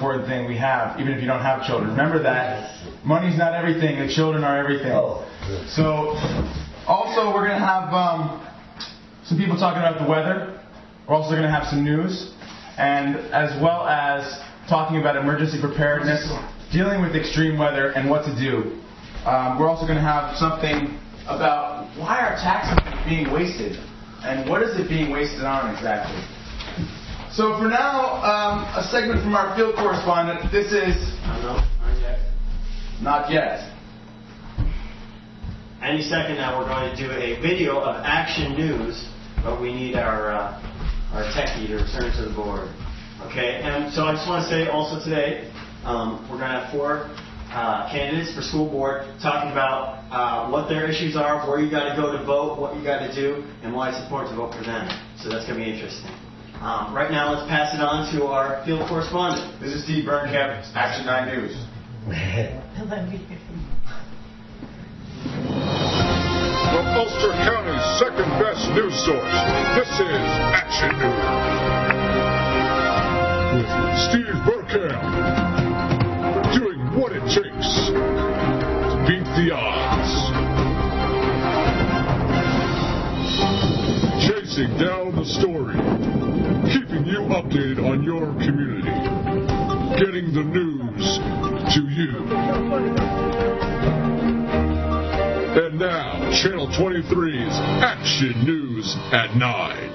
important thing we have, even if you don't have children. Remember that money's not everything, the children are everything. So, also we're going to have some people talking about the weather. We're also going to have some news, and as well as talking about emergency preparedness, dealing with extreme weather, and what to do. We're also going to have something about why our tax money is being wasted, and what is it being wasted on exactly. So for now, a segment from our field correspondent. This is... No, not yet. Not yet. Any second now we're going to do a video of Action News, but we need our techie to return to the board. Okay, and so I just want to say also today, we're going to have 4 candidates for school board talking about what their issues are, where you got to go to vote, what you got to do, and why it's important to vote for them. So that's going to be interesting. Right now, let's pass it on to our field correspondent. This is Steve Burnkamp, Action 9 News. From Ulster County's second best news source, this is Action News. With Steve Burnkamp, doing what it takes to beat the odds. Chasing down the story, keeping you updated on your community, getting the news to you. And now, Channel 23's Action News at 9.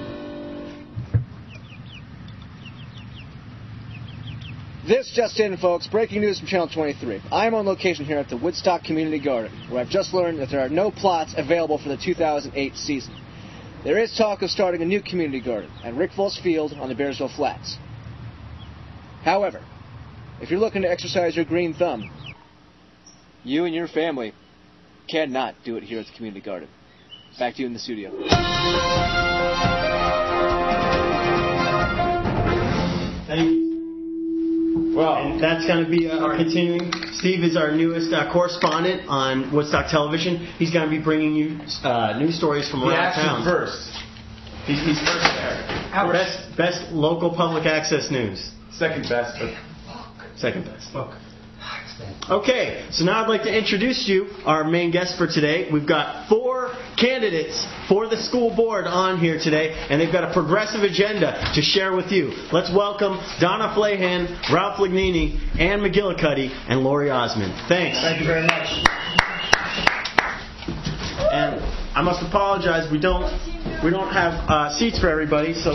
This just in, folks. Breaking news from Channel 23. I'm on location here at the Woodstock Community Garden, where I've just learned that there are no plots available for the 2008 season. There is talk of starting a new community garden at Rickville's Field on the Bearsville Flats. However, if you're looking to exercise your green thumb, you and your family cannot do it here at the community garden. Back to you in the studio. Thank you. Well, and that's going to be our continuing. Steve is our newest correspondent on Woodstock Television. He's going to be bringing you news stories from around town. First. He's first there. Best local public access news. Second best, but... Second best. Okay, so now I'd like to introduce you our main guest for today. We've got 4 candidates for the school board on here today, and they've got a progressive agenda to share with you. Let's welcome Donna Flahan, Ralph Lignini, Ann McGillicuddy, and Lori Osmond. Thanks. Thank you very much. And I must apologize, we don't have seats for everybody, so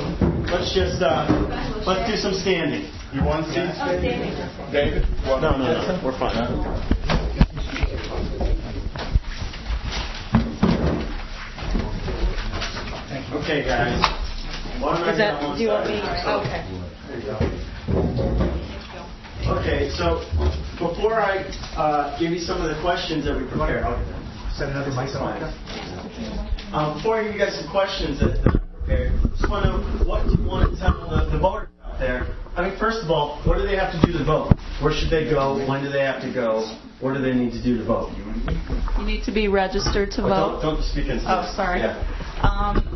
let's just let's do some standing. You want seats? David? No, we're fine. Okay, guys. Do you want me? Okay. There you go. Okay, so before I give you some of the questions that we prepared, Set another mic on. before I give you guys some questions that I prepared, just want to know what do you want to tell the voters out there. I mean, first of all, what do they have to do to vote? Where should they go? When do they have to go? What do they need to do to vote? You need to be registered to vote. Don't speak into Oh, this. sorry. Yeah.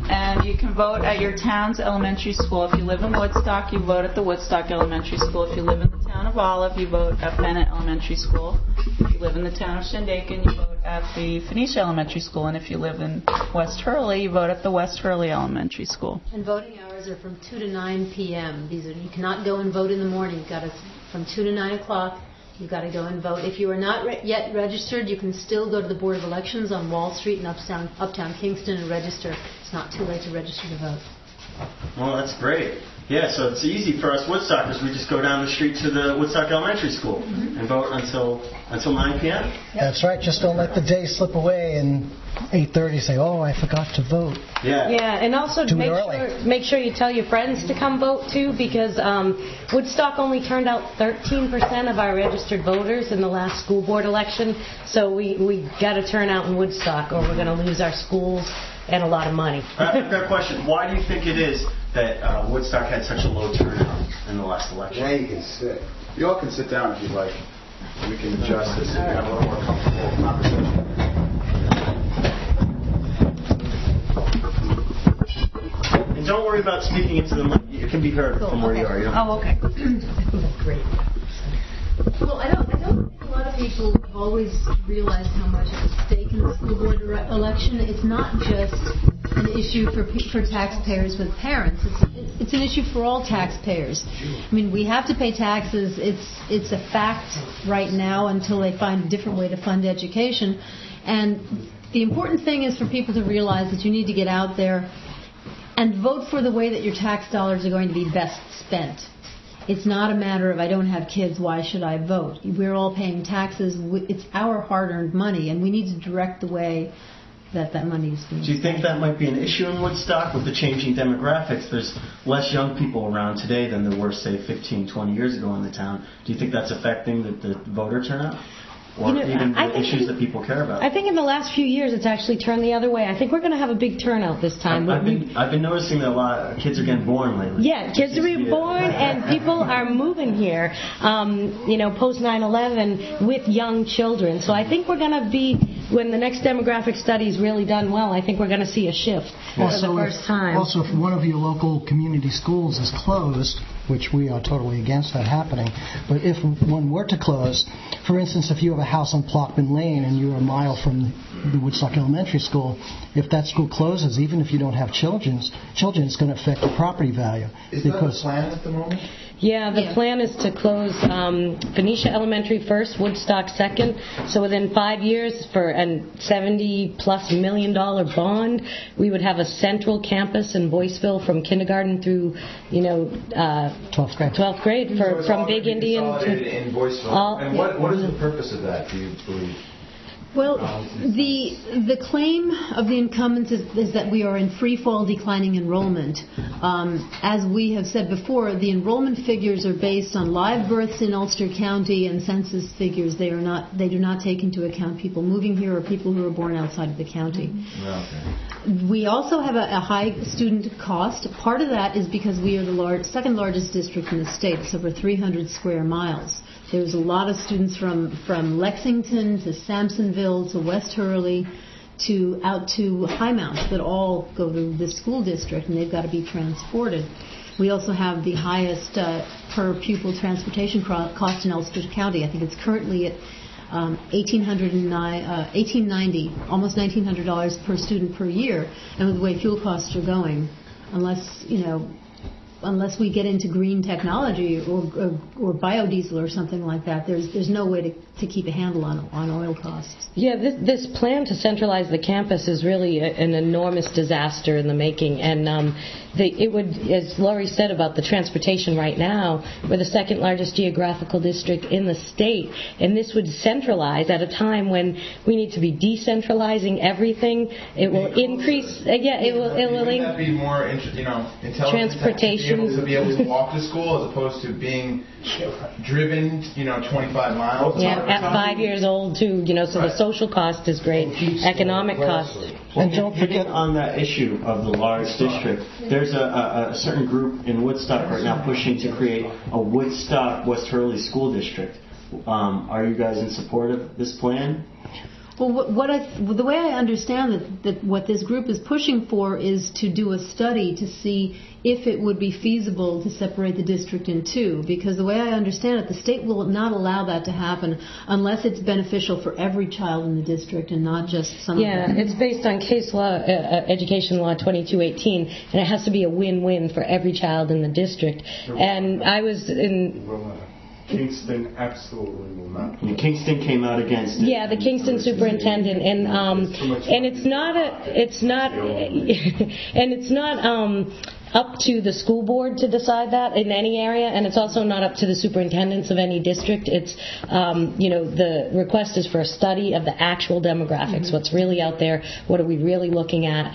And you can vote at your town's elementary school. If you live in Woodstock, you vote at the Woodstock Elementary School. If you live in the town of Olive, you vote at Bennett Elementary School. If you live in the town of Shandaken, you vote at the Phoenicia Elementary School. And if you live in West Hurley, you vote at the West Hurley Elementary School. And voting hours are from 2 to 9 p.m. You cannot go and vote in the morning. You've got to, from 2 to 9 o'clock, you've got to go and vote. If you are not yet registered, you can still go to the Board of Elections on Wall Street in Uptown Kingston and register. It's not too late to register to vote. Well, that's great. Yeah, so it's easy for us Woodstockers. We just go down the street to the Woodstock Elementary School and vote until 9 p.m. That's right. Just don't let the day slip away and 8:30 say, "Oh, I forgot to vote." Yeah. Yeah, and also make sure you tell your friends to come vote too, because Woodstock only turned out 13% of our registered voters in the last school board election. So we got to turn out in Woodstock, or we're going to lose our schools and a lot of money. I've got a question. Why do you think it is that Woodstock had such a low turnout in the last election? Yeah, you can sit. You all can sit down if you'd like. We can adjust this and have a little more comfortable conversation. And don't worry about speaking into the mic. It can be heard from where you are. Oh, okay. Great. people have always realized how much is at stake in the school board election. It's not just an issue for taxpayers with parents. It's an issue for all taxpayers. I mean, we have to pay taxes. It's a fact right now until they find a different way to fund education. And the important thing is for people to realize that you need to get out there and vote for the way that your tax dollars are going to be best spent. It's not a matter of, I don't have kids, why should I vote? We're all paying taxes. It's our hard-earned money, and we need to direct the way that money is being spent. Do you think that might be an issue in Woodstock with the changing demographics? There's less young people around today than there were, say, 15, 20 years ago in the town. Do you think that's affecting the voter turnout? Or even the issues that people care about? I think in the last few years it's actually turned the other way. I think we're going to have a big turnout this time. I've been noticing that a lot of kids are getting born lately. Yeah, kids are being born and people are moving here, post 9/11 with young children. So I think we're going to be, when the next demographic study is really done well, I think we're going to see a shift for the first time. Also, if one of your local community schools is closed, which we are totally against that happening, but if one were to close, for instance, if you have a house on Plockman Lane and you're a mile from the Woodstock Elementary School, if that school closes, even if you don't have children, it's going to affect your property value. Is that the plan at the moment? Yeah, the plan is to close Phoenicia Elementary first, Woodstock second. So within 5 years, for a $70+ million bond, we would have a central campus in Boyceville from kindergarten through, 12th grade. 12th grade from Big Indian to in Boyceville. And what is the purpose of that, do you believe? Well, the claim of the incumbents is that we are in free fall declining enrollment. As we have said before, the enrollment figures are based on live births in Ulster County and census figures. They do not take into account people moving here or people who are born outside of the county. Okay. We also have a high student cost. Part of that is because we are the second largest district in the state. It's over 300 square miles. There's a lot of students from Lexington to Sampsonville to West Hurley out to Highmount that all go to this school district, and they've got to be transported. We also have the highest per pupil transportation cost in Ulster County. I think it's currently at $1,890, almost $1,900 per student per year. And with the way fuel costs are going, unless we get into green technology or biodiesel or something like that, there's no way to keep a handle on oil costs. Yeah, this plan to centralize the campus is really an enormous disaster in the making. And it would, as Laurie said about the transportation right now, we're the second largest geographical district in the state. And this would centralize at a time when we need to be decentralizing everything. It will increase, it will Wouldn't that be more intelligent transportation. To be able to walk to school as opposed to being driven, 25 miles? Yeah, at 5 years old too, so the social cost is great, economic cost. And don't forget on that issue of the large district, there's a certain group in Woodstock right now pushing to create a Woodstock West Hurley school district. Are you guys in support of this plan? Well, the way I understand that what this group is pushing for is to do a study to see if it would be feasible to separate the district in two. Because the way I understand it, the state will not allow that to happen unless it's beneficial for every child in the district and not just some of them. Yeah, it's based on case law, Education Law 2218, and it has to be a win-win for every child in the district. And I was in... Kingston absolutely will not. Kingston came out against it. Yeah, the Kingston superintendent, and it's not up to the school board to decide that in any area, and it's also not up to the superintendents of any district. It's, the request is for a study of the actual demographics, what's really out there, what are we really looking at,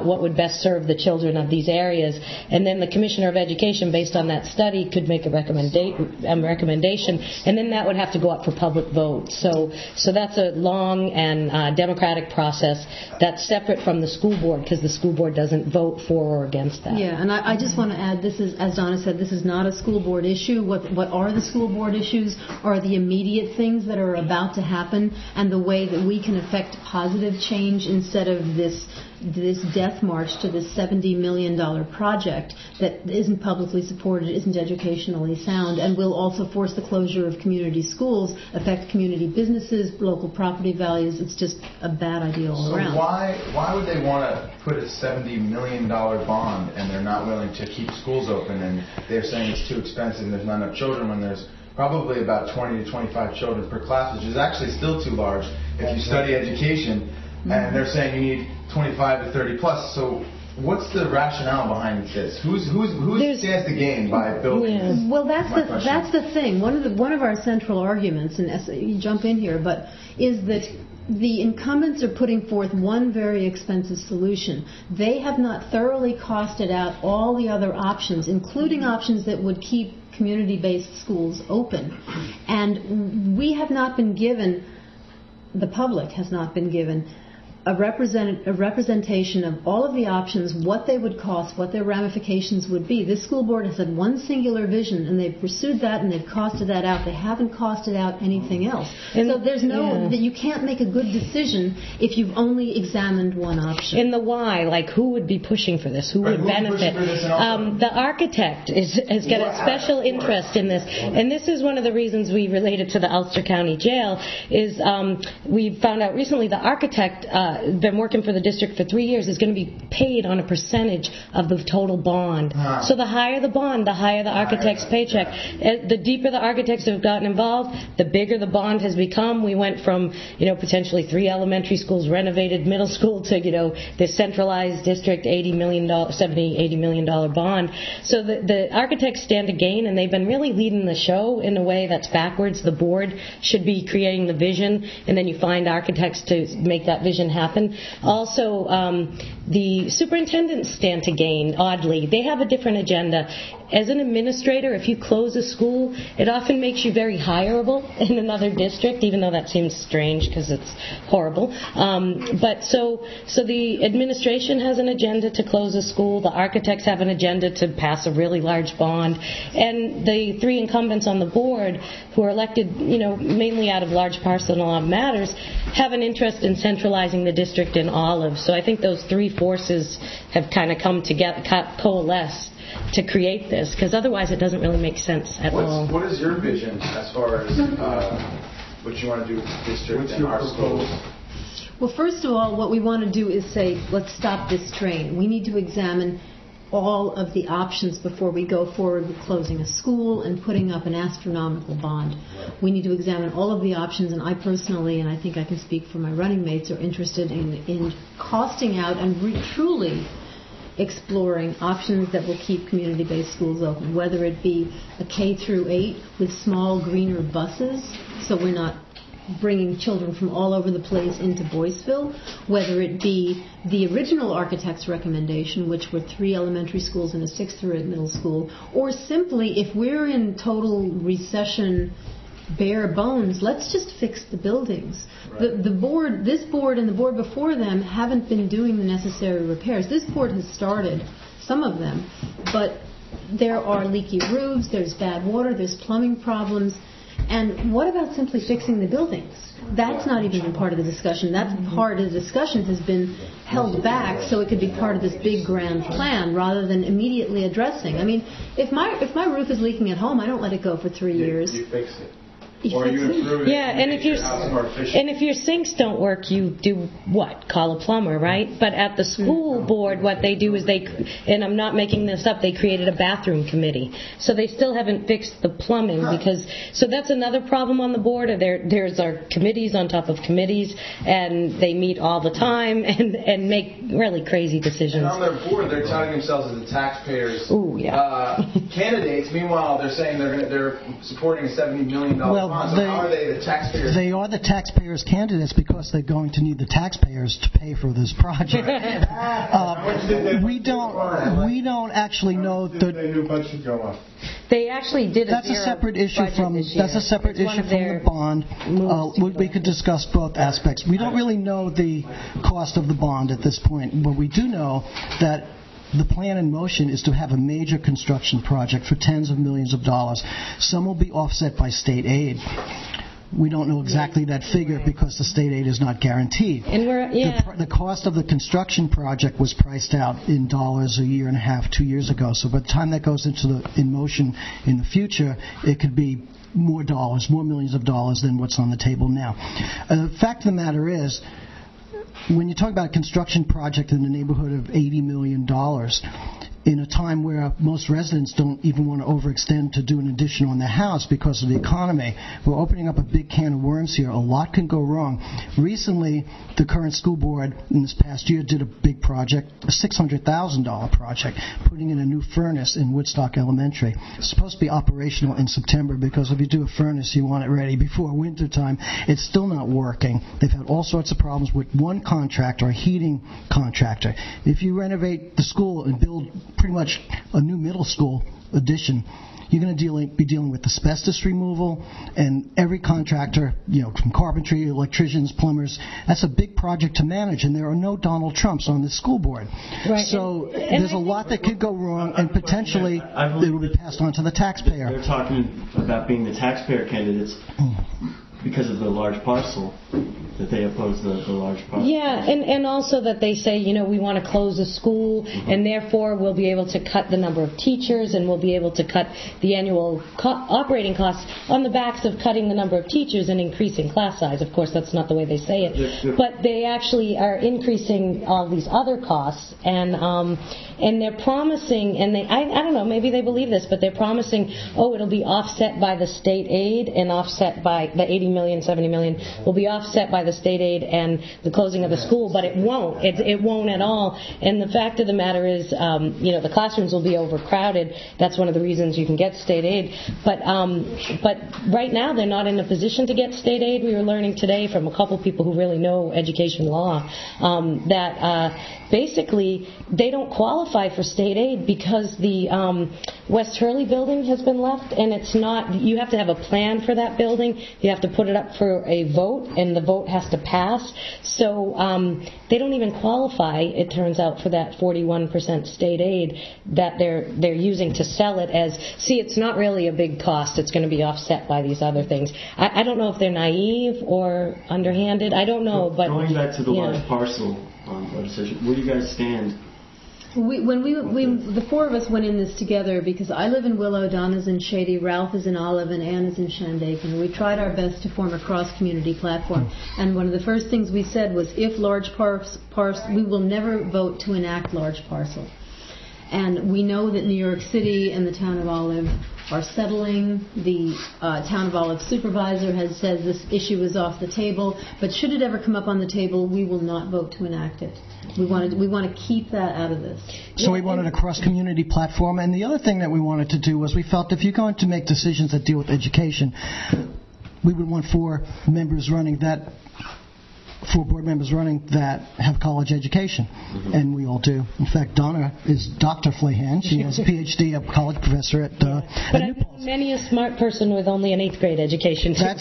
what would best serve the children of these areas, and then the Commissioner of Education, based on that study, could make a recommendation, and then that would have to go up for public vote. So that's a long and democratic process that's separate from the school board, because the school board doesn't vote for or against that. Yeah, and I just want to add, this is, as Donna said, this is not a school board issue. What are the school board issues are the immediate things that are about to happen and the way that we can affect positive change instead of this this death march to this $70 million project that isn't publicly supported, isn't educationally sound, and will also force the closure of community schools, affect community businesses, local property values. It's just a bad idea all around. So why would they want to put a $70 million bond and they're not willing to keep schools open, and they're saying it's too expensive and there's not enough children when there's probably about 20 to 25 children per class, which is actually still too large if you study education, and they're saying you need 25 to 30 plus. So what's the rationale behind this? Who stands to gain by building this? Well, that's the thing. One of our central arguments, and you jump in here, but is that the incumbents are putting forth one very expensive solution. They have not thoroughly costed out all the other options, including options that would keep community-based schools open. And we have not been given, the public has not been given, a representation of all of the options, what they would cost, what their ramifications would be. This school board has had one singular vision, and they've pursued that, and they've costed that out. They haven't costed out anything else. So there's that you can't make a good decision if you've only examined one option. In the why, like who would be pushing for this? Who would benefit? The architect has got a special interest in this, and this is one of the reasons we related to the Ulster County Jail. Is we found out recently the architect. Been working for the district for 3 years, is going to be paid on a percentage of the total bond. So the higher the bond, the higher the architect's paycheck. The deeper the architects have gotten involved, the bigger the bond has become. We went from, potentially 3 elementary schools, renovated middle school, to, the centralized district $70, $80 million bond. So the architects stand to gain, and they've been really leading the show in a way that's backwards. The board should be creating the vision, and then you find architects to make that vision happen. Also, the superintendents stand to gain, oddly. They have a different agenda. As an administrator, if you close a school, it often makes you very hireable in another district, even though that seems strange because it's horrible. But so the administration has an agenda to close a school. The architects have an agenda to pass a really large bond. And the 3 incumbents on the board, who are elected, mainly out of large personal matters, have an interest in centralizing the district in Olive. So I think those 3 forces have kind of come together, coalesced to create this, because otherwise it doesn't really make sense at all. What is your vision as far as what you want to do with the district and our schools? Well, first of all, what we want to do is say, let's stop this train. We need to examine all of the options before we go forward with closing a school and putting up an astronomical bond. We need to examine all of the options, and I personally, and I think I can speak for my running mates, are interested in costing out and truly exploring options that will keep community-based schools open, whether it be a K through 8 with small greener buses, so we're not bringing children from all over the place into Boyceville, whether it be the original architect's recommendation, which were 3 elementary schools and a 6th through 8 middle school, or simply, if we're in total recession, bare bones, let's just fix the buildings. Right. This board and the board before them haven't been doing the necessary repairs. This board has started some of them, but there are leaky roofs, there's bad water, there's plumbing problems. And what about simply fixing the buildings? That's not even part of the discussion. That part of the discussion has been held back so it could be part of this big grand plan rather than immediately addressing. I mean, if my roof is leaking at home, I don't let it go for 3 years. You fix it. Or you improve it. Yeah, and if your sinks don't work, you do what? Call a plumber, right? But at the school board, what they do is and I'm not making this up, they created a bathroom committee. So they still haven't fixed the plumbing so that's another problem on the board. There's our committees on top of committees, and they meet all the time and make really crazy decisions. And on their board, they're touting themselves as the taxpayers' candidates. Meanwhile, they're saying they're supporting a $70 million bond. So how are they the taxpayers? They are the taxpayers' candidates because they're going to need the taxpayers to pay for this project. We don't actually know that the new budget go up. They actually did That's a separate issue from the bond. We could discuss both aspects. We don't really know the cost of the bond at this point, but we do know that the plan in motion is to have a major construction project for tens of millions of dollars. Some will be offset by state aid. We don't know exactly that figure because the state aid is not guaranteed. And The cost of the construction project was priced out in dollars a year and a half, 2 years ago. So by the time that goes in motion in the future, it could be more dollars, more millions of dollars than what's on the table now. The fact of the matter is, when you talk about a construction project in the neighborhood of $80 million, in a time where most residents don't even want to overextend to do an addition on their house because of the economy, we're opening up a big can of worms here. A lot can go wrong. Recently, the current school board in this past year did a big project, a $600,000 project, putting in a new furnace in Woodstock Elementary. It's supposed to be operational in September because if you do a furnace, you want it ready before winter time. It's still not working. They've had all sorts of problems with one contractor, a heating contractor. If you renovate the school and build pretty much a new middle school addition, you're going to be dealing with asbestos removal, and every contractor, from carpentry, electricians, plumbers, that's a big project to manage, and there are no Donald Trumps on this school board. Right. So there's a lot that could go wrong, and potentially it will be passed on to the taxpayer. They're talking about being the taxpayer candidates because of the large parcel, that they oppose the large parcel. Yeah, and also that they say, we want to close the school, and therefore we'll be able to cut the number of teachers, and we'll be able to cut the annual operating costs on the backs of cutting the number of teachers and increasing class size. Of course, that's not the way they say it, but they actually are increasing all these other costs, and they're promising, and I don't know, maybe they believe this, but they're promising, it'll be offset by the state aid and offset by the 80 million, 70 million will be offset by the state aid and the closing of the school, but it won't. It won't at all. And the fact of the matter is, the classrooms will be overcrowded. That's one of the reasons you can get state aid. But right now they're not in a position to get state aid. We were learning today from a couple people who really know education law that basically they don't qualify for state aid because the West Hurley building has been left, and it's not. You have to have a plan for that building. You have to put it up for a vote, and the vote has to pass. So they don't even qualify, it turns out, for that 41% state aid that they're using to sell it as. See, it's not really a big cost. It's going to be offset by these other things. I don't know if they're naive or underhanded. I don't know, but going back to the large parcel legislation, where do you guys stand? The four of us went in this together because I live in Willow, Donna's in Shady, Ralph is in Olive, and Ann is in Shandaken. We tried our best to form a cross-community platform. And one of the first things we said was, if large we will never vote to enact large parcel. And we know that New York City and the town of Olive are settling. The town of Olive supervisor has said this issue is off the table, but should it ever come up on the table, we will not vote to enact it. We want to keep that out of this. So we wanted a cross-community platform, and the other thing that we wanted to do was we felt if you're going to make decisions that deal with education, we would want four board members running that have college education, and we all do. In fact, Donna is Dr. Flahan. She has a PhD, a college professor at New Paltz. Many a smart person with only an 8th grade education. That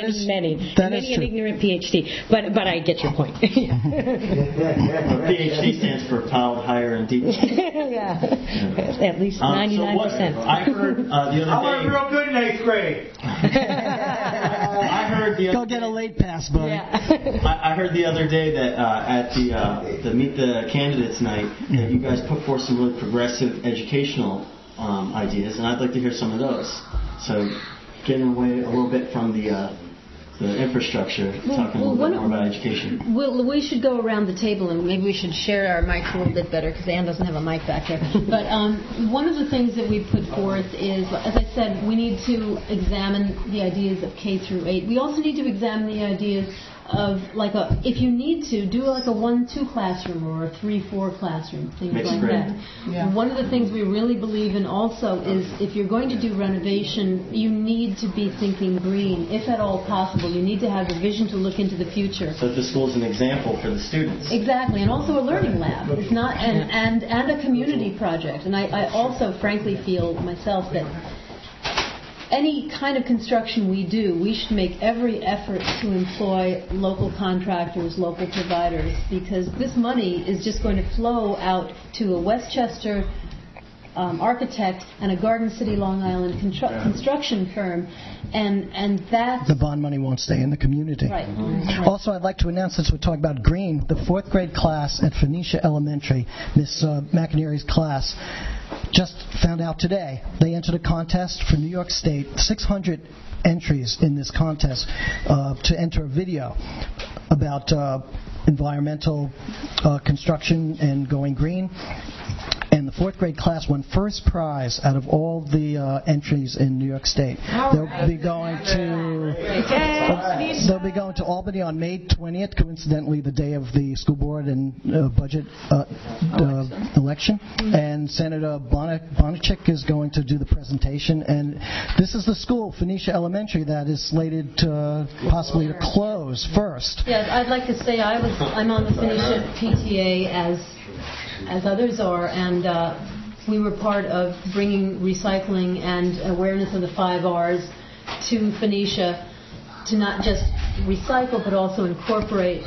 is many true. An ignorant PhD. But I get your point. PhD stands for piled higher and deeper. Yeah. At least 99%. I heard the other day. I was real good in 8th grade. I heard the other Go get a late pass, buddy. Yeah. I heard the other day that at the Meet the Candidates night that you guys put forth some really progressive educational ideas, and I'd like to hear some of those. So getting away a little bit from the infrastructure, talking a little bit more about education. Well, we should go around the table, and maybe we should share our mics a little bit better because Ann doesn't have a mic back there. But one of the things that we put forth is, as I said, we need to examine the ideas of K through 8. We also need to examine the ideas of if you need to do like a 1-2 classroom or a 3-4 classroom, things like that. Yeah. One of the things we really believe in also is if you're going to do renovation, you need to be thinking green, if at all possible. You need to have a vision to look into the future. So the school's an example for the students. Exactly, and also a learning lab. It's not and a community project. And I also frankly feel myself that any kind of construction we do, we should make every effort to employ local contractors, local providers, because this money is just going to flow out to a Westchester, architect and a Garden City, Long Island construction firm, and that... The bond money won't stay in the community. Right. Right. Also, I'd like to announce, since we're talking about green, the 4th grade class at Phoenicia Elementary, Miss McInerney's class, just found out today they entered a contest for New York State, 600 entries in this contest to enter a video about environmental construction and going green. And the 4th grade class won first prize out of all the entries in New York State. They'll be going to Albany on May 20th, coincidentally the day of the school board and budget election. And Senator Bonachik is going to do the presentation. And this is the school, Phoenicia Elementary, that is slated possibly to close first. Yes, I'd like to say I'm on the Phoenicia PTA as others are, and we were part of bringing recycling and awareness of the 5 R's to Phoenicia, to not just recycle but also incorporate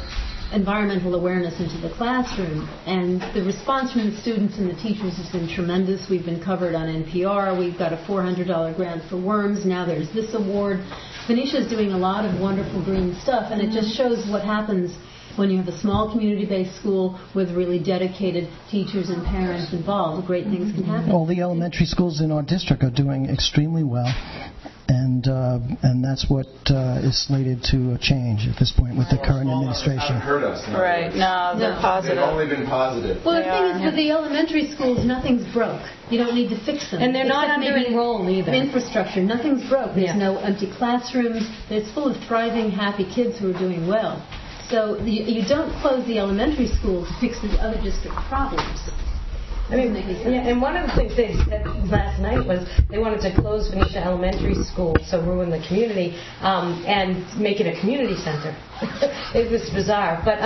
environmental awareness into the classroom. And the response from the students and the teachers has been tremendous. We've been covered on NPR. We've got a $400 grant for worms. Now there's this award. Phoenicia is doing a lot of wonderful green stuff, and it just shows what happens when you have a small community-based school with really dedicated teachers and parents involved. Great things can happen. All the elementary schools in our district are doing extremely well, and that's what is slated to change at this point with the current administration. Hurt us. Right. No, they're positive. They've only been positive. Well, the thing is, with the elementary schools, nothing's broke. You don't need to fix them. And they're not under enroll either. Infrastructure, nothing's broke. There's no empty classrooms. It's full of thriving, happy kids who are doing well. So you don't close the elementary schools to fix the other district problems. I mean, and one of the things they said last night was they wanted to close Phoenicia Elementary School, so ruin the community, and make it a community center. It was bizarre, but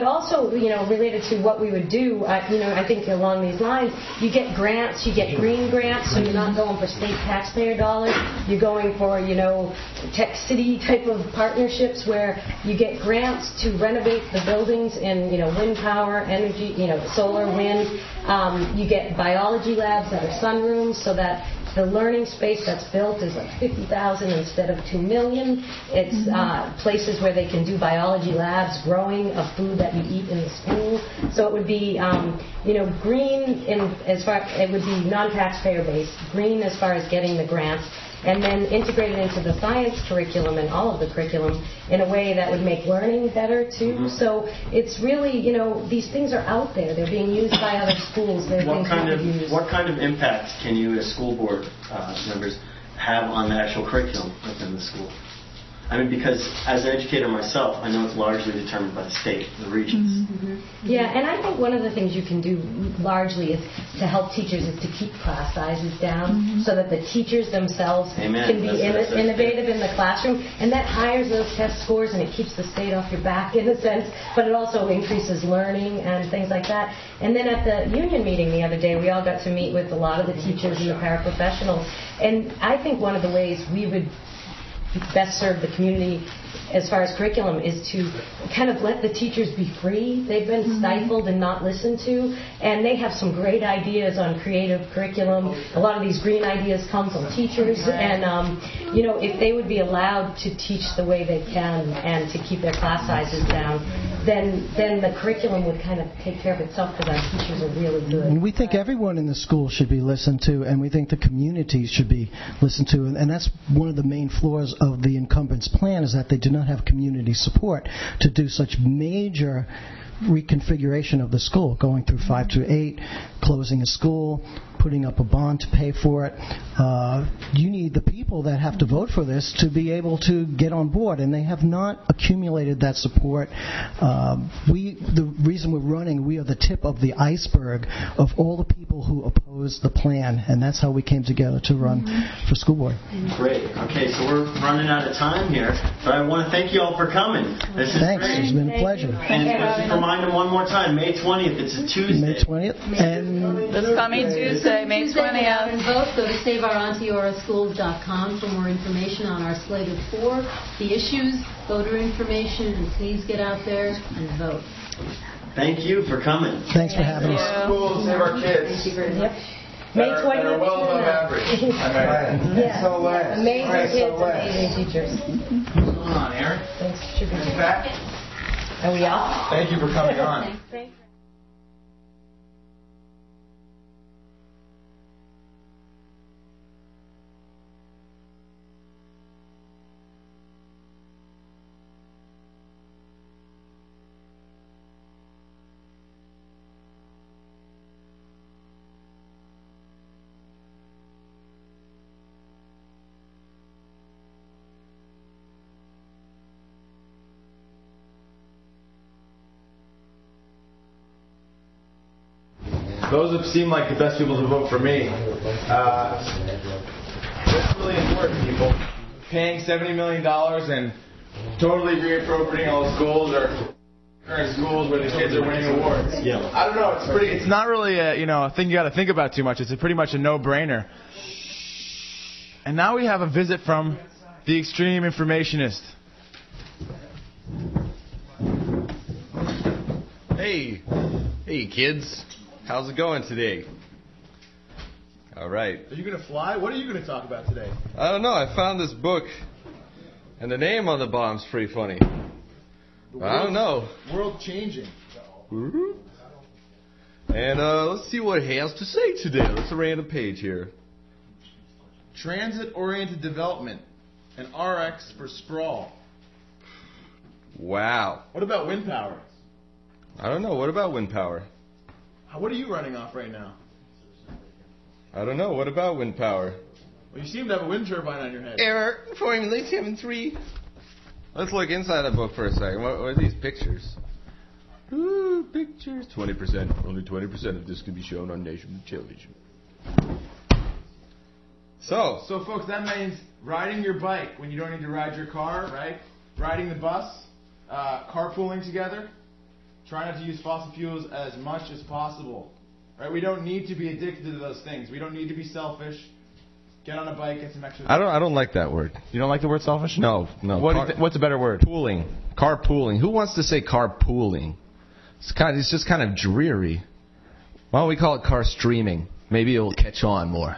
also, related to what we would do, I think along these lines, you get grants, you get green grants, so you're not going for state taxpayer dollars, you're going for, tech city type of partnerships where you get grants to renovate the buildings in, wind power, energy, solar, wind. You get biology labs that are sunrooms, so that the learning space that's built is like 50,000 instead of 2 million. It's places where they can do biology labs, growing of food that you eat in the school. So it would be, green it would be non-taxpayer based, green as far as getting the grants, and then integrated into the science curriculum and all of the curriculum in a way that would make learning better too. So it's really, these things are out there. They're being used by other schools. What kind of impact can you as school board members have on the actual curriculum within the school? I mean, because as an educator myself, I know it's largely determined by the state, the regions. Yeah, and I think one of the things you can do largely is to help teachers is to keep class sizes down so that the teachers themselves can be innovative in the classroom, and that hires those test scores and it keeps the state off your back in a sense, but it also increases learning and things like that. And then at the union meeting the other day, we all got to meet with a lot of the teachers and the paraprofessionals, and I think one of the ways we would best serve the community as far as curriculum is to kind of let the teachers be free. They've been stifled and not listened to, and they have some great ideas on creative curriculum. A lot of these green ideas come from teachers, and if they would be allowed to teach the way they can and to keep their class sizes down, then the curriculum would kind of take care of itself because our teachers are really good. And we think everyone in the school should be listened to, and we think the community should be listened to, and that's one of the main flaws of the incumbent's plan, is that they do not have community support to do such major reconfiguration of the school, going through 5 to 8, closing a school, putting up a bond to pay for it. You need the people that have to vote for this to be able to get on board, and they have not accumulated that support. The reason we're running, we are the tip of the iceberg of all the people who oppose the plan, and that's how we came together to run for school board. Great. Okay, so we're running out of time here, but I want to thank you all for coming. This is Thanks. great. It's been a pleasure. And just remind them one more time, May 20th, it's a Tuesday. May 20th. And this coming Tuesday, May 20th. And vote. Go to saveourauntiolaschools.com for more information on our slate of 4, the issues, voter information, and please get out there and vote. Thank you for coming. Thanks for having us. Schools, save our kids. Thank you very much. May that 20th. are well above average. Yeah. Amazing kids, amazing teachers. What's going on, Aaron? Thanks. Should be Back? Are we off? Thank you for coming on. Thanks. Those have seemed like the best people to vote for me. It's really important, people. Paying $70 million and totally reappropriating all the schools or current schools where the kids are winning awards. Yeah. I don't know. It's not really a thing you got to think about too much. It's pretty much a no-brainer. And now we have a visit from the extreme informationist. Hey kids. How's it going today? All right. Are you going to fly? What are you going to talk about today? I don't know. I found this book, and the name on the bomb's pretty funny. I don't know. World changing. And let's see what it has to say today. Let's random page here. Transit-oriented development, and RX for sprawl. Wow. What about wind power? I don't know. What about wind power? What are you running off right now? I don't know. What about wind power? Well, you seem to have a wind turbine on your head. Error. Formula 7-3. Let's look inside the book for a second. What are these pictures? Ooh, pictures. 20%. Only 20% of this can be shown on national television. So, folks, that means riding your bike when you don't need to ride your car, right? Riding the bus, carpooling together. Try not to use fossil fuels as much as possible. Right? We don't need to be addicted to those things. We don't need to be selfish. Get on a bike, get some exercise. I don't like that word. You don't like the word selfish? No. What's a better word? Pooling. Carpooling. Who wants to say carpooling? It's just kind of dreary. Why don't we call it car streaming? Maybe it'll catch on more.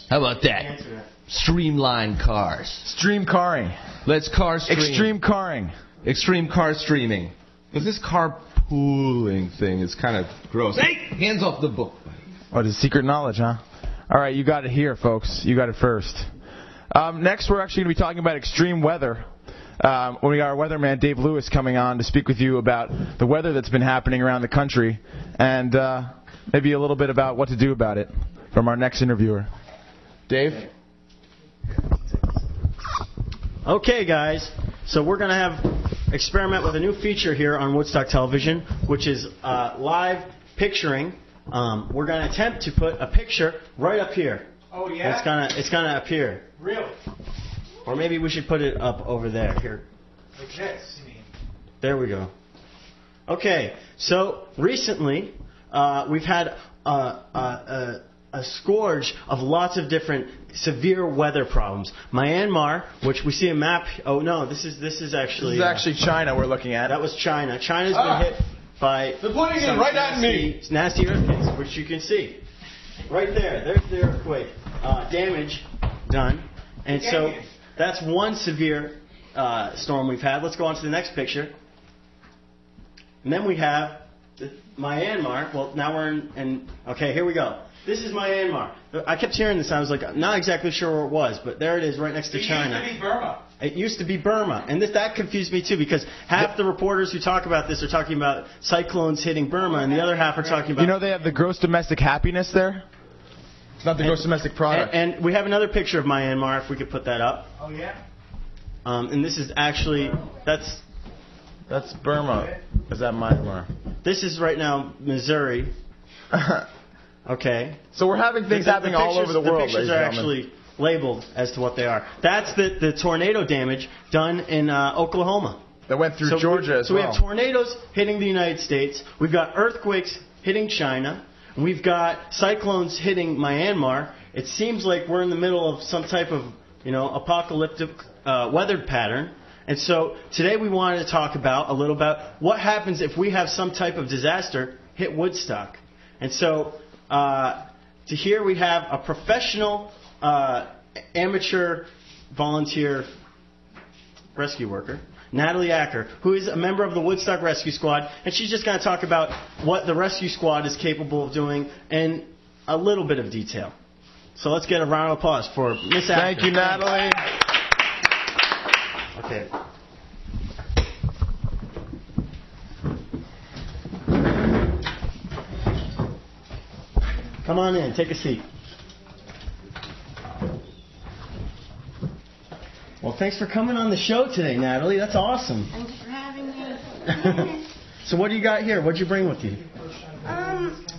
How about that? Streamlined cars. Stream carring. Let's car stream. Extreme carring. Extreme car streaming. Because this carpooling thing is kind of gross. Hey! Hands off the book. Oh, it's secret knowledge, huh? All right, you got it here, folks. You got it first. Next, we're actually going to be talking about extreme weather. When we got our weatherman, Dave Lewis, coming on to speak with you about the weather that's been happening around the country and maybe a little bit about what to do about it from our next interviewer. Dave? Okay, guys. So we're going to experiment with a new feature here on Woodstock Television, which is live picturing. We're going to attempt to put a picture right up here. Oh, yeah? It's gonna appear. Really? Or maybe we should put it up over there. Here. Like this, you mean? There we go. Okay, so recently we've had a scourge of lots of different severe weather problems. Myanmar, which we see a map. Oh no, this is actually China we're looking at. That was China. China's been hit by they're pointing it right at me. Nasty earthquakes, which you can see right there. There's the earthquake damage done, and so that's one severe storm we've had. Let's go on to the next picture, and then we have Myanmar. Well, now we're in. Okay, here we go. This is Myanmar. I kept hearing this. I was like, not exactly sure where it was, but there it is, right next to China. It used to be Burma. It used to be Burma, and that confused me too, because half the reporters who talk about this are talking about cyclones hitting Burma, and the other half are talking about. You know they have the gross domestic happiness there. It's not the gross domestic product. And we have another picture of Myanmar, if we could put that up. Oh yeah. And this is actually that's Burma. Is that Myanmar? This is right now Missouri. Okay. So we're having things happening all over the world. The pictures are actually labeled as to what they are. That's the tornado damage done in Oklahoma. That went through Georgia as well. So we have tornadoes hitting the United States. We've got earthquakes hitting China. We've got cyclones hitting Myanmar. It seems like we're in the middle of some type of, apocalyptic weather pattern. And so today we wanted to talk a little about what happens if we have some type of disaster hit Woodstock. And so to here we have a professional amateur volunteer rescue worker, Natalie Acker, who is a member of the Woodstock Rescue Squad, and she's just going to talk about what the rescue squad is capable of doing in a little bit of detail. So let's get a round of applause for Miss Acker. Thank you, Natalie. Okay. Come on in, take a seat. Well, thanks for coming on the show today, Natalie. That's awesome. Thanks for having me. So what do you got here? What'd you bring with you?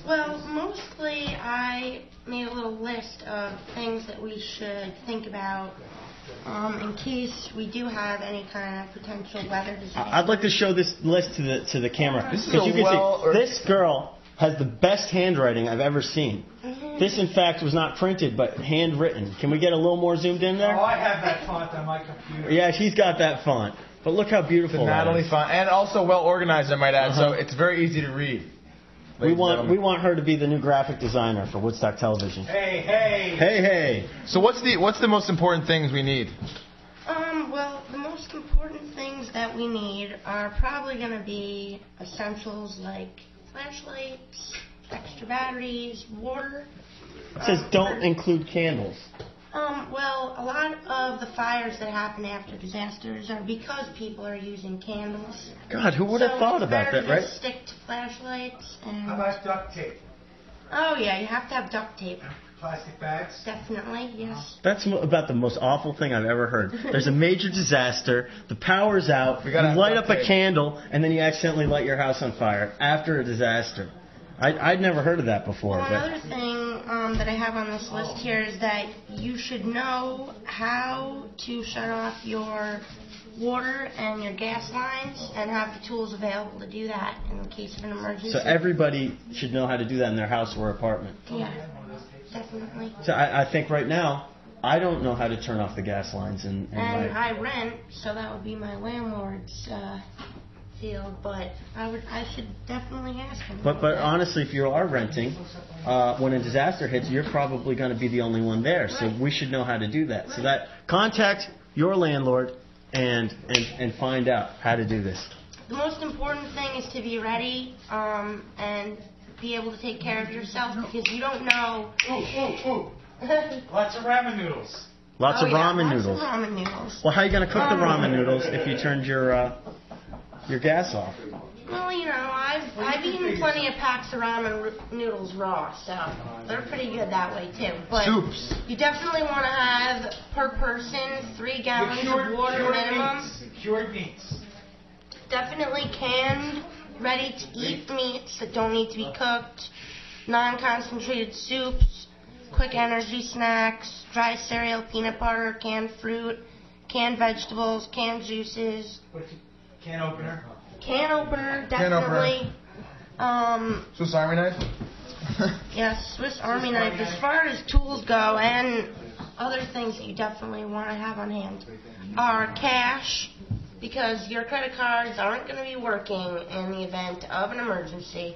Well, mostly I made a little list of things that we should think about in case we do have any kind of potential weather disaster. I'd like to show this list to the camera. This is this girl has the best handwriting I've ever seen. This, in fact, was not printed, but handwritten. Can we get a little more zoomed in there? Oh, I have that font on my computer. Yeah, she's got that font. But look how beautiful that Natalie is. font, and also well organized, I might add. So it's very easy to read. We want her to be the new graphic designer for Woodstock Television. Hey, hey. Hey, hey. So what's the most important things we need? Well, the most important things that we need are probably going to be essentials like flashlights, extra batteries, water. It says don't include candles. Well, a lot of the fires that happen after disasters are because people are using candles. God, who would have thought about that, right? Just stick to flashlights and. How about duct tape? Oh yeah, you have to have duct tape. Plastic bags? Definitely, yes. That's about the most awful thing I've ever heard. There's a major disaster, the power's out, you light up a candle, and then you accidentally light your house on fire after a disaster. I'd never heard of that before. Well, another thing that I have on this list here is that you should know how to shut off your water and your gas lines and have the tools available to do that in case of an emergency. So everybody should know how to do that in their house or apartment. Yeah, definitely. So I think right now, I don't know how to turn off the gas lines. And I rent, so that would be my landlord's field, but I should definitely ask him. But honestly, if you are renting, when a disaster hits, you're probably going to be the only one there. So we should know how to do that. So that contact your landlord and find out how to do this. The most important thing is to be ready and be able to take care of yourself because you don't know. Lots of ramen noodles. Lots of ramen noodles. Lots of ramen noodles. Well, how are you going to cook the ramen noodles if you turned your gas off? Well, you know, I've eaten plenty of packs of ramen noodles raw, so they're pretty good that way too. But soups. You definitely want to have per person 3 gallons of water minimum. Cured meats. Definitely canned, ready to eat meats that don't need to be cooked. Non-concentrated soups, quick energy snacks, dry cereal, peanut butter, canned fruit, canned vegetables, canned juices. Can opener. Can opener, definitely. Swiss Army knife? Yes, Swiss Army knife. As far as tools go and other things that you definitely want to have on hand are cash, because your credit cards aren't going to be working in the event of an emergency.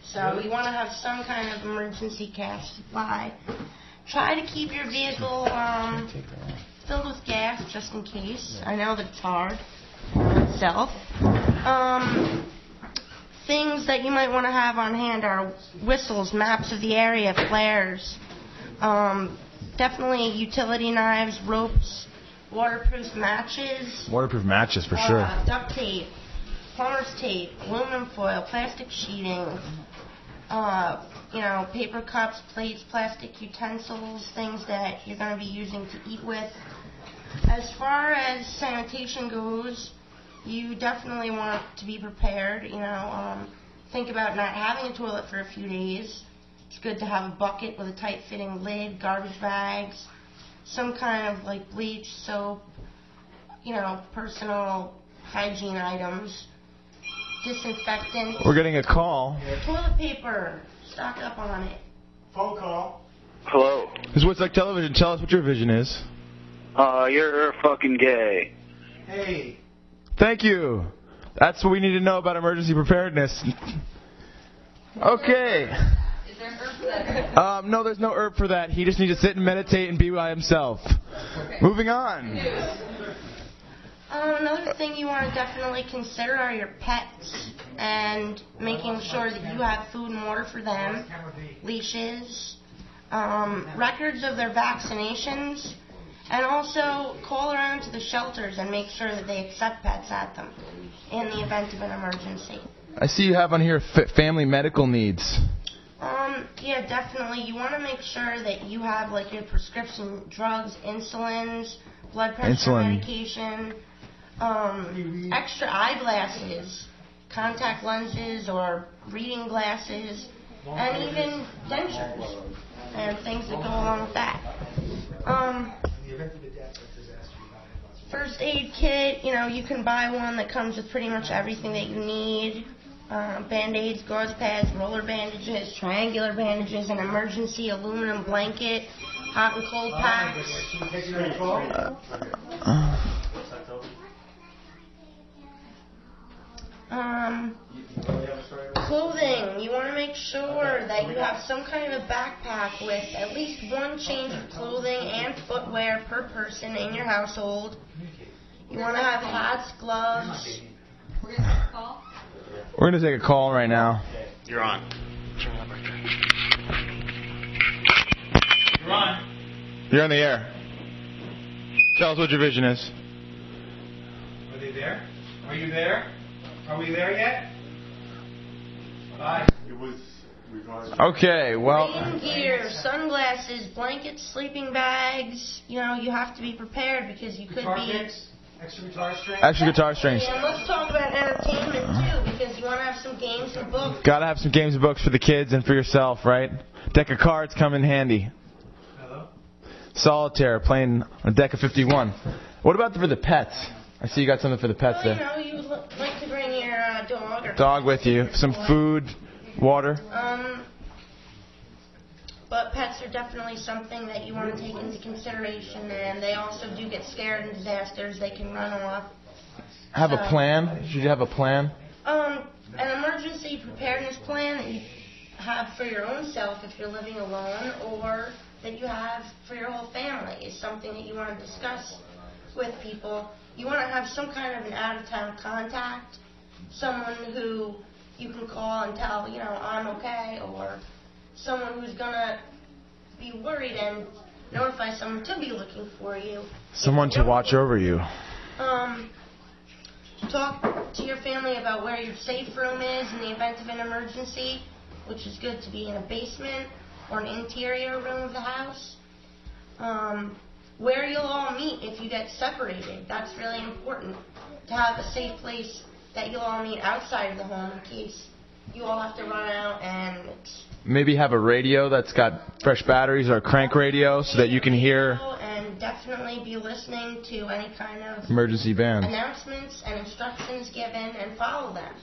So you want to have some kind of emergency cash supply. Try to keep your vehicle filled with gas just in case. I know that it's hard itself. Things that you might want to have on hand are whistles, maps of the area, flares, definitely utility knives, ropes, waterproof matches. Waterproof matches for sure. Duct tape, plumber's tape, aluminum foil, plastic sheeting, paper cups, plates, plastic utensils, things that you're going to be using to eat with. As far as sanitation goes, you definitely want to be prepared. Think about not having a toilet for a few days. It's good to have a bucket with a tight-fitting lid, garbage bags, some kind of like bleach, soap, personal hygiene items, disinfectant. We're getting a call. Toilet paper. Stock up on it. Phone call. Hello. This is Woodstock Television. Tell us what your vision is. You're fucking gay. Hey. Thank you. That's what we need to know about emergency preparedness. Okay. Is there an herb for that? No, there's no herb for that. He just needs to sit and meditate and be by himself. Okay. Moving on. Another thing you want to definitely consider are your pets and making sure that you have food and water for them, leashes, records of their vaccinations, and also call around to the shelters and make sure that they accept pets at them in the event of an emergency. I see you have on here family medical needs. Yeah, definitely. You want to make sure that you have like your prescription drugs, insulins, blood pressure medication, extra eyeglasses, contact lenses or reading glasses, and even dentures and things that go along with that. First aid kit, you can buy one that comes with pretty much everything that you need. Band-aids, gauze pads, roller bandages, triangular bandages, an emergency aluminum blanket, hot and cold packs. Clothing. You want to make sure that you have some kind of a backpack with at least one change of clothing and footwear per person in your household. You want to have hats, gloves. We're going to take a call right now. You're on. You're on. You're on the air. Tell us what your vision is. Are they there? Are you there? Are we there yet? Bye. Okay, well. Rain gear, sunglasses, blankets, sleeping bags. You have to be prepared because you could be. Extra guitar strings. Extra guitar strings. And let's talk about entertainment too, because you want to have some games and books. Gotta have some games and books for the kids and for yourself, right? Deck of cards come in handy. Hello? Solitaire, playing a deck of 51. What about for the pets? I see you got something for the pets there. You like to bring your dog or dog with you, some food, water. But pets are definitely something that you want to take into consideration, and they also do get scared in disasters. They can run off. Have a plan? Should you have a plan? An emergency preparedness plan that you have for your own self if you're living alone, or that you have for your whole family is something that you want to discuss with people. You want to have some kind of an out-of-town contact, someone who you can call and tell, I'm okay, or someone who's going to be worried and notify someone to be looking for you. Someone to watch over you. Talk to your family about where your safe room is in the event of an emergency, which is good to be in a basement or an interior room of the house. Where you'll all meet if you get separated. That's really important, to have a safe place that you'll all meet outside of the home in case you all have to run out and... Maybe have a radio that's got fresh batteries or a crank radio so that you can hear... And definitely be listening to any kind of... emergency bands. ...announcements and instructions given and follow them.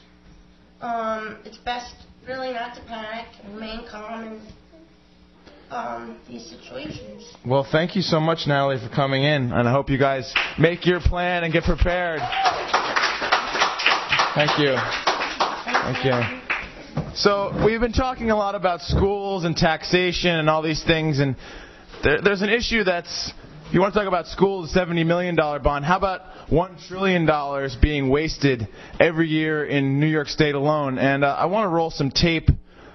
It's best really not to panic and remain calm in these situations. Well, thank you so much, Natalie, for coming in, and I hope you guys make your plan and get prepared. Thank you. Thank you. So we've been talking a lot about schools and taxation and all these things, and there's an issue that's, you want to talk about schools, $70 million bond. How about $1 trillion being wasted every year in New York State alone? And I want to roll some tape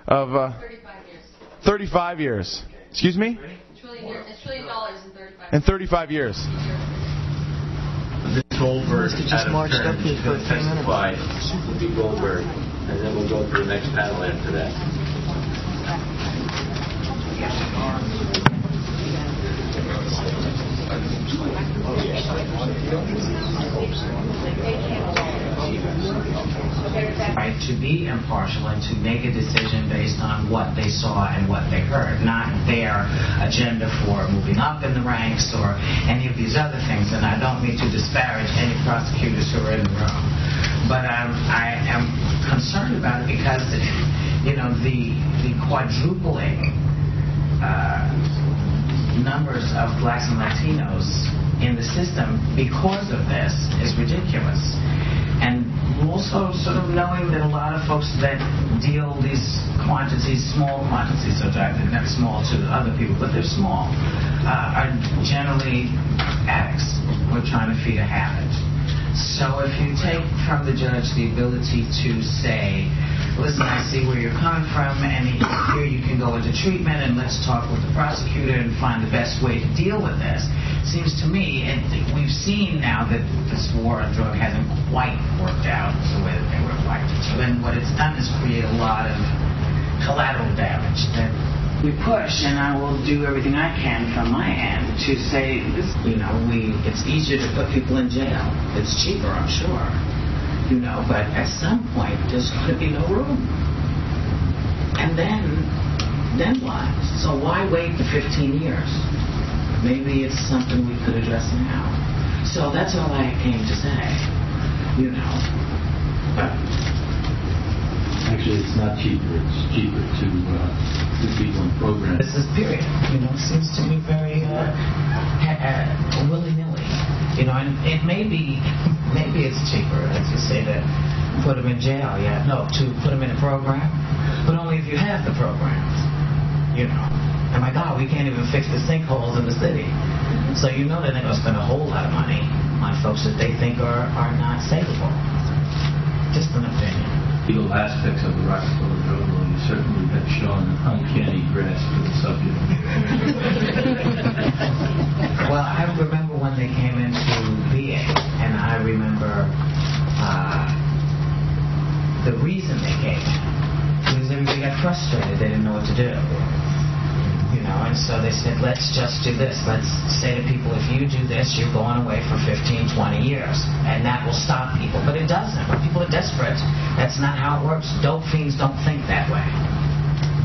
of 35 years. 35 years. Excuse me? $1 trillion in 35 years. Goldberg out of turn is going to testify. Will be Goldberg, and then we'll go to the next panel after that. Right, to be impartial and to make a decision based on what they saw and what they heard, not their agenda for moving up in the ranks or any of these other things. And I don't mean to disparage any prosecutors who are in the room, but I am concerned about it because, the quadrupling numbers of blacks and Latinos in the system because of this is ridiculous. And also sort of knowing that a lot of folks that deal these quantities, small quantities of drugs, they're not small to other people, but they're small, are generally addicts who are trying to feed a habit. So if you take from the judge the ability to say, listen, I see where you're coming from, and here you can go into treatment, and let's talk with the prosecutor and find the best way to deal with this. Seems to me, and we've seen now that this war on drug hasn't quite worked out the way that they would have liked it to, and what it's done is create a lot of collateral damage that we push, and I will do everything I can from my end to say, this, it's easier to put people in jail. It's cheaper, I'm sure. But at some point, there's going to be no room. And then what? So why wait the 15 years? Maybe it's something we could address now. So that's all I came to say, But actually, it's not cheaper. It's cheaper to put people in programs. This is period. It seems to me very willy-nilly. And it maybe it's cheaper, as you say, to put them in jail. To put them in a program, but only if you have the programs. And my God, we can't even fix the sinkholes in the city. So they're not going to spend a whole lot of money on folks that they think are not savable. Just an opinion. Legal aspects of the Rockefeller drug law certainly have shown an uncanny grasp of the subject. Well, I remember when they came into VA, and I remember the reason they came in because everybody got frustrated. They didn't know what to do. And so they said, let's just do this. Let's say to people, if you do this, you're going away for 15, 20 years. And that will stop people. But it doesn't. When people are desperate, that's not how it works. Dope fiends don't think that way.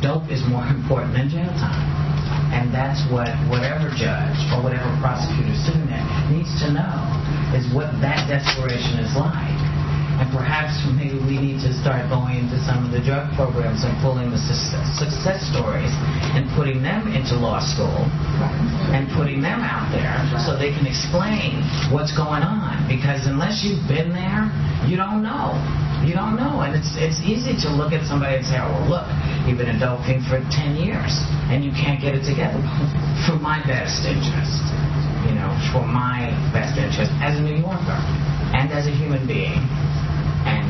Dope is more important than jail time. And that's what whatever judge or whatever prosecutor sitting there needs to know is what that desperation is like. And perhaps maybe we need to start going into some of the drug programs and pulling the success stories and putting them into law school and putting them out there so they can explain what's going on. Because unless you've been there, you don't know. You don't know. And it's easy to look at somebody and say, oh, well, look, you've been a dope fiend for 10 years and you can't get it together. For my best interest, for my best interest as a New Yorker and as a human being, and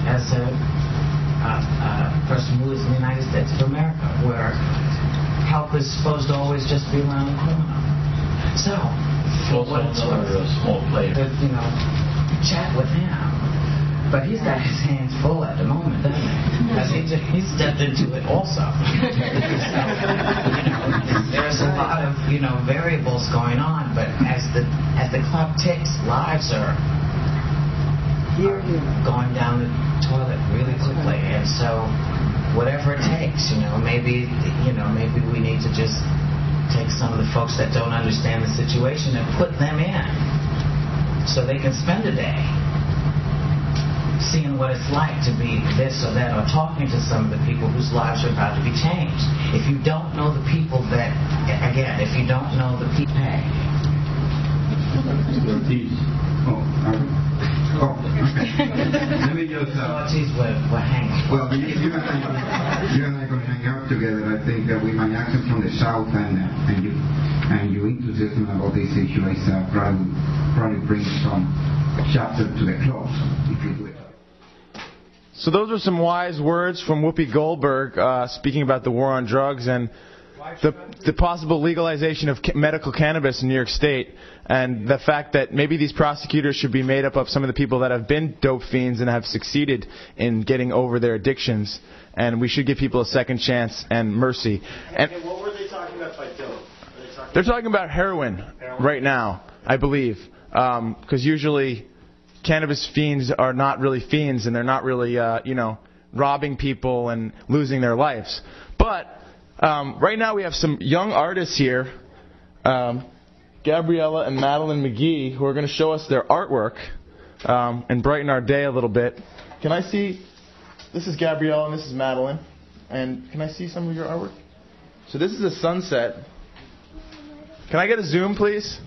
as a person who lives in the United States of America, where help is supposed to always just be around the corner. So, for what it's worth, small player. Chat with him. But he's got his hands full at the moment, doesn't he? Because he stepped into it also. There's a lot of variables going on, but as the clock ticks, lives are going down the toilet really quickly, and so whatever it takes, maybe we need to just take some of the folks that don't understand the situation and put them in, so they can spend a day seeing what it's like to be this or that, or talking to some of the people whose lives are about to be changed. If you don't know the people that, again, if you don't know the people, hey. Let me just. We're hanging. Well, you and I are going to hang out together. I think that with my accent from the south and your enthusiasm about this issue is probably bring some chapter to the close if you do it. So those are some wise words from Whoopi Goldberg speaking about the war on drugs and the possible legalization of medical cannabis in New York State, and the fact that maybe these prosecutors should be made up of some of the people that have been dope fiends and have succeeded in getting over their addictions, and we should give people a second chance and mercy. And what were they talking about by dope? They're talking about heroin right now, I believe, because usually cannabis fiends are not really fiends, and they're not really, robbing people and losing their lives. But right now we have some young artists here, Gabriella and Madeline Mcgee, who are going to show us their artwork and brighten our day a little bit. Can I see? This is Gabriella and this is Madeline. And can I see some of your artwork? So this is a sunset. Can I get a zoom, please?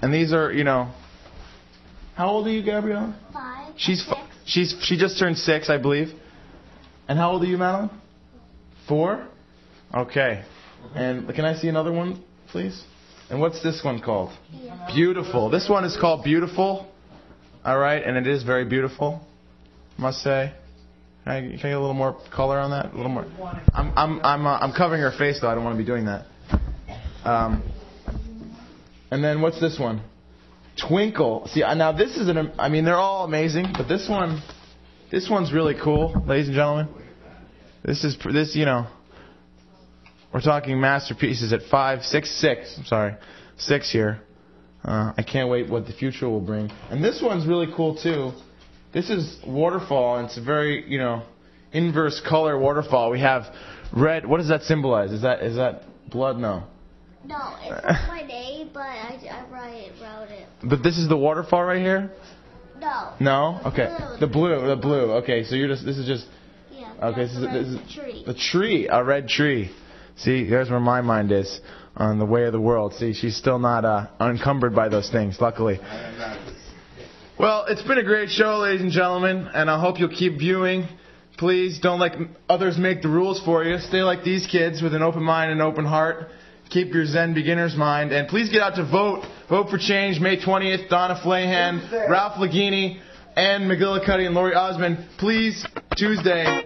And these are, how old are you, Gabriel? 5. She just turned 6, I believe. And how old are you, Madeline? 4? Okay. And can I see another one, please? And what's this one called? Beautiful. This one is called Beautiful. All right, and it is very beautiful, must say. Can I get a little more color on that? A little more. I'm covering her face though. I don't want to be doing that. And then what's this one? Twinkle. See, now this is they're all amazing, but this one's really cool, ladies and gentlemen. This, we're talking masterpieces at 6 here. I can't wait what the future will bring. And this one's really cool too. This is waterfall, and it's a very, inverse color waterfall. We have red. What does that symbolize? Is that blood? No. No, it's not my name, but I wrote it. But this is the waterfall right here? No. No? Okay. The blue. Okay, so this is just. Yeah. Okay, this is tree. The tree, a red tree. See, there's where my mind is on the way of the world. See, she's still not unencumbered by those things, luckily. Well, it's been a great show, ladies and gentlemen, and I hope you'll keep viewing. Please don't let others make the rules for you. Stay like these kids with an open mind and open heart. Keep your Zen beginner's mind. And please get out to vote. Vote for change, May 20th. Donna Flahan, Ralph Lagini, Ann McGillicuddy, and Lori Osmond. Please, Tuesday.